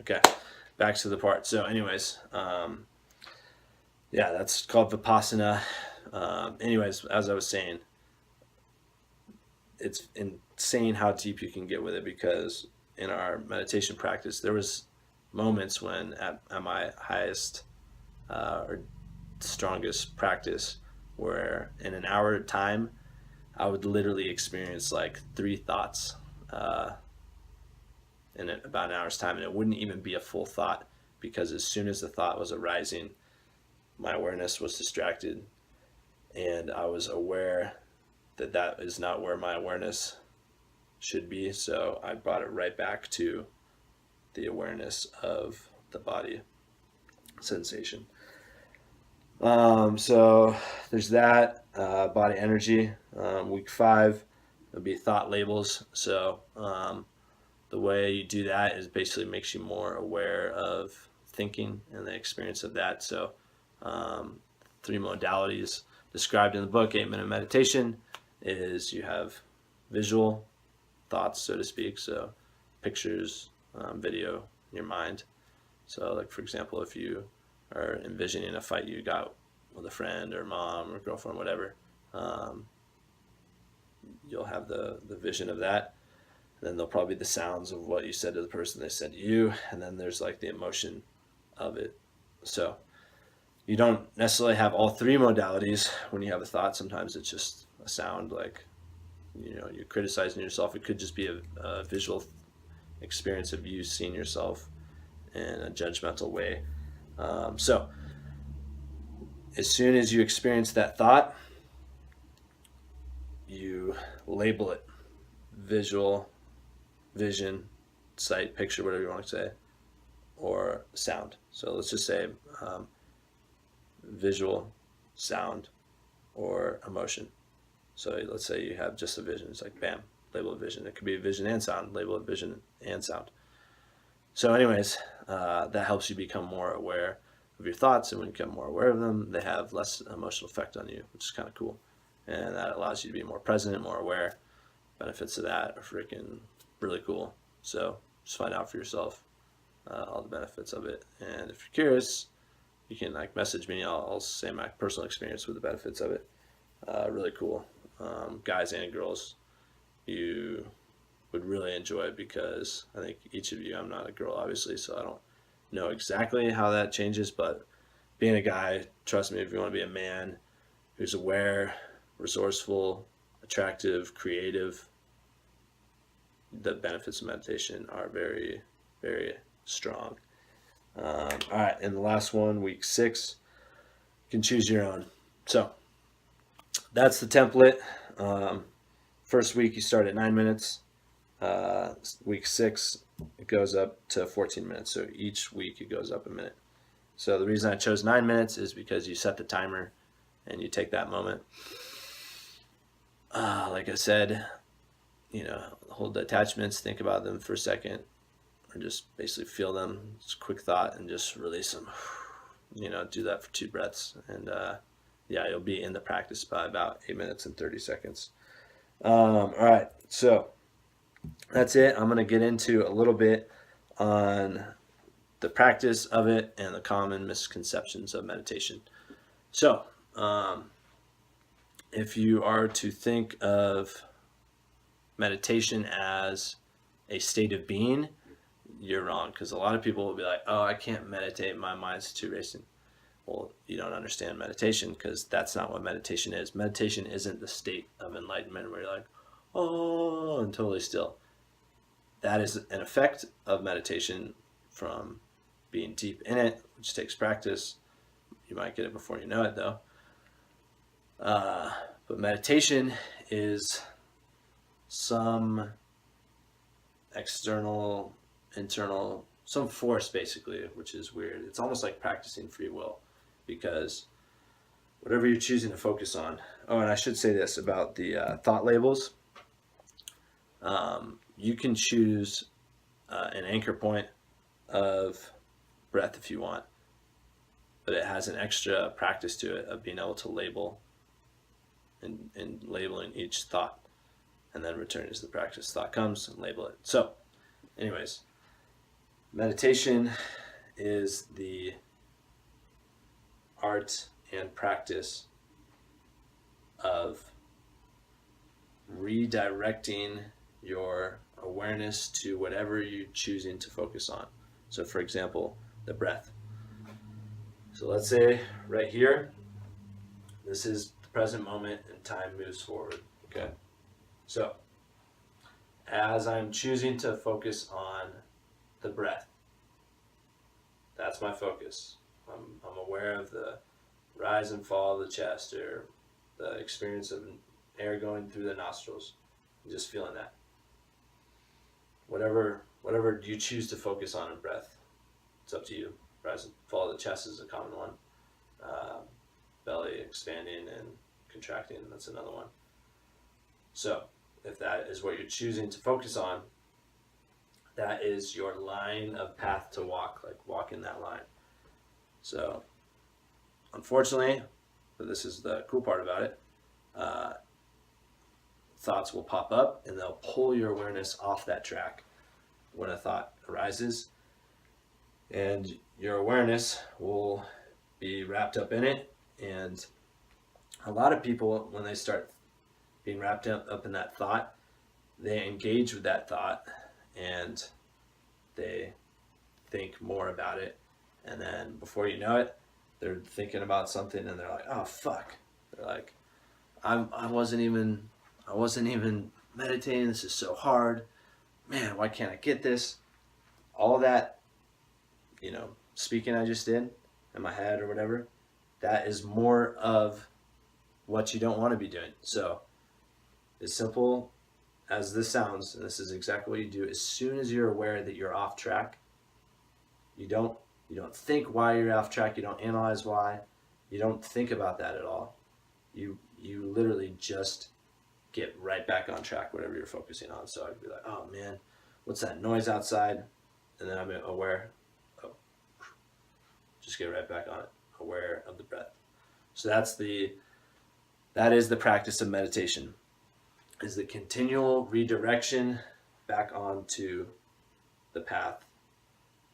Okay, back to the part. So, anyways, yeah, that's called Vipassana. Anyways, as I was saying, it's insane how deep you can get with it because in our meditation practice, there was moments when at my highest or strongest practice where in an hour time, I would literally experience like three thoughts uh, in about an hour's time, and it wouldn't even be a full thought because as soon as the thought was arising, my awareness was distracted, and I was aware that that is not where my awareness should be. So I brought it right back to the awareness of the body sensation. So there's that body energy. Week 5 would be thought labels. So the way you do that is basically makes you more aware of thinking and the experience of that. So 3 modalities described in the book, 8-minute meditation, is you have visual thoughts, so to speak. So pictures, video in your mind. So like, for example, if you are envisioning a fight you got with a friend or mom or girlfriend, whatever, um, you'll have the vision of that. And then there'll probably be the sounds of what you said to the person they said to you. And then there's like the emotion of it. So you don't necessarily have all 3 modalities when you have a thought. Sometimes it's just a sound, like, you're criticizing yourself. It could just be a visual experience of you seeing yourself in a judgmental way. So as soon as you experience that thought, you label it: visual, vision, sight, picture, whatever you want to say, or sound. So let's just say visual, sound, or emotion. So let's say you have just a vision. It's like, bam, label a vision. It could be vision and sound, label a vision and sound. So anyways, that helps you become more aware of your thoughts, and when you become more aware of them, they have less emotional effect on you, which is kind of cool. And that allows you to be more present and more aware. Benefits of that are freaking really cool. So just find out for yourself all the benefits of it. And if you're curious, you can like message me. I'll say my personal experience with the benefits of it. Really cool. Guys and girls, you would really enjoy it because I think each of you, I'm not a girl obviously, so I don't know exactly how that changes, but being a guy, trust me, if you want to be a man who's aware, resourceful, attractive, creative, the benefits of meditation are very, very strong. All right, and the last one, week 6, you can choose your own. So that's the template. First week, you start at 9 minutes. Week 6, it goes up to 14 minutes. So each week, it goes up a minute. So the reason I chose 9 minutes is because you set the timer and you take that moment. Like I said, hold the attachments, think about them for a second, or just basically feel them. It's a quick thought and just release them. Do that for 2 breaths. And yeah, you'll be in the practice by about 8 minutes and 30 seconds. All right, so that's it. I'm going to get into a little bit on the practice of it and the common misconceptions of meditation. So, if you are to think of meditation as a state of being, you're wrong, because a lot of people will be like, oh, I can't meditate, my mind's too racing. Well, you don't understand meditation, because that's not what meditation is. Meditation isn't the state of enlightenment where you're like, oh, and totally still. That is an effect of meditation from being deep in it, which takes practice. You might get it before you know it, though. But meditation is some external, internal, some force basically, which is weird. It's almost like practicing free will, because whatever you're choosing to focus on. Oh, and I should say this about the thought labels. You can choose an anchor point of breath if you want, but it has an extra practice to it of being able to label and labeling each thought, and then returning to the practice. Thought comes and label it. So anyways, Meditation is the art and practice of redirecting your awareness to whatever you're choosing to focus on. So, for example, the breath. So let's say right here, this is the present moment and time moves forward. Okay. So as I'm choosing to focus on the breath, that's my focus. I'm aware of the rise and fall of the chest, or the experience of air going through the nostrils, and just feeling that. Whatever you choose to focus on in breath, it's up to you. Rise and fall of the chest is a common one. Belly expanding and contracting, that's another one. So if that is what you're choosing to focus on, that is your line of path to walk, like walk in that line. So unfortunately, but this is the cool part about it, thoughts will pop up and they'll pull your awareness off that track when a thought arises, and your awareness will be wrapped up in it. And a lot of people, when they start being wrapped up in that thought, they engage with that thought and they think more about it, and then before you know it, they're thinking about something and they're like, oh fuck, they're like, I wasn't even meditating, this is so hard, man, why can't I get this? All that, speaking I just did in my head or whatever, that is more of what you don't want to be doing. So as simple as this sounds, and this is exactly what you do, as soon as you're aware that you're off track, you don't think why you're off track, you don't analyze why, you don't think about that at all. You literally just get right back on track, whatever you're focusing on. So I'd be like, oh man, what's that noise outside? And then I'm aware, just get right back on it, aware of the breath. So that is the practice of meditation, is the continual redirection back onto the path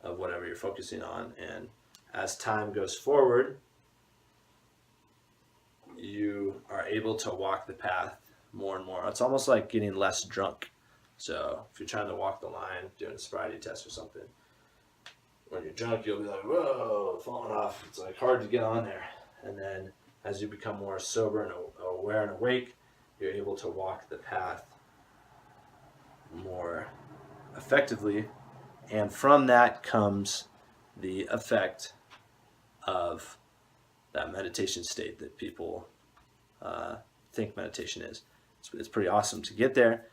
of whatever you're focusing on. And as time goes forward, you are able to walk the path more and more. It's almost like getting less drunk. So if you're trying to walk the line, doing a sobriety test or something, when you're drunk, you'll be like, whoa, falling off. It's like hard to get on there. And then as you become more sober and aware and awake, you're able to walk the path more effectively. And from that comes the effect of that meditation state that people think meditation is. It's pretty awesome to get there.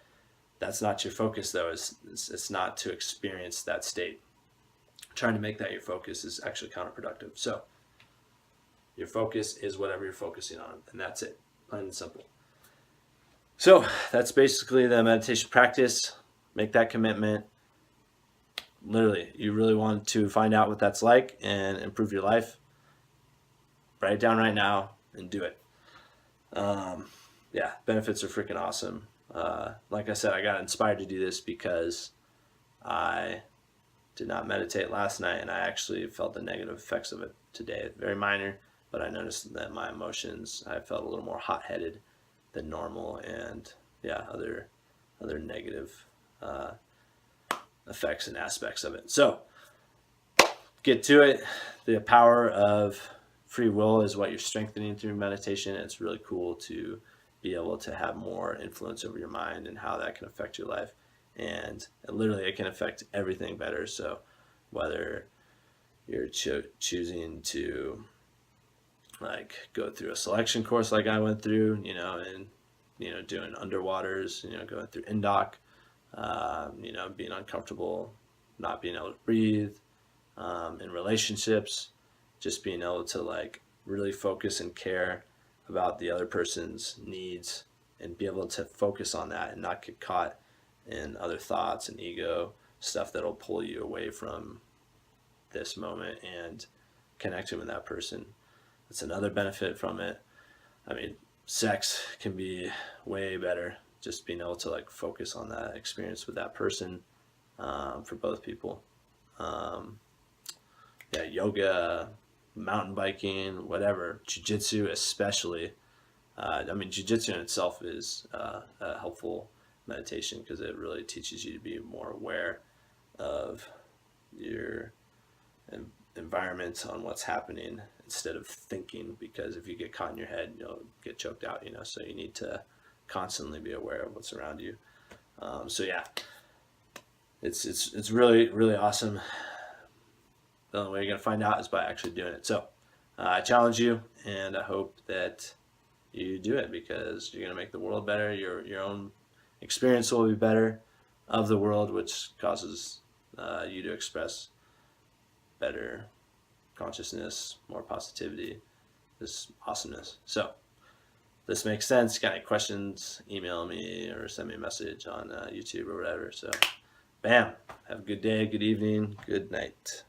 That's not your focus, though. It's not to experience that state. Trying to make that your focus is actually counterproductive. So your focus is whatever you're focusing on, and that's it, plain and simple. So that's basically the meditation practice. Make that commitment. Literally, you really want to find out what that's like and improve your life, write it down right now and do it. Benefits are freaking awesome. Like I said, I got inspired to do this because I did not meditate last night, and I actually felt the negative effects of it today. Very minor, but I noticed that my emotions, I felt a little more hot-headed than normal, and other negative effects and aspects of it. So get to it. The power of free will is what you're strengthening through meditation. It's really cool to be able to have more influence over your mind and how that can affect your life. And literally it can affect everything better. So whether you're choosing to go through a selection course like I went through, and doing underwaters, going through INDOC, being uncomfortable, not being able to breathe, in relationships, just being able to really focus and care about the other person's needs and be able to focus on that and not get caught in other thoughts and ego stuff that'll pull you away from this moment and connecting with that person. That's another benefit from it. I mean, sex can be way better, just being able to focus on that experience with that person, for both people. yoga, mountain biking, whatever, jiu-jitsu especially. I mean, jiu-jitsu in itself is a helpful meditation because it really teaches you to be more aware of your environment, on what's happening, instead of thinking, because if you get caught in your head, you'll get choked out, so you need to constantly be aware of what's around you. So yeah, it's really, really awesome. The only way you're going to find out is by actually doing it. So I challenge you, and I hope that you do it, because you're going to make the world better. Your own experience will be better of the world, which causes you to express better consciousness, more positivity, this awesomeness. So this makes sense. Got any questions, email me or send me a message on YouTube or whatever. So bam, have a good day, good evening, good night.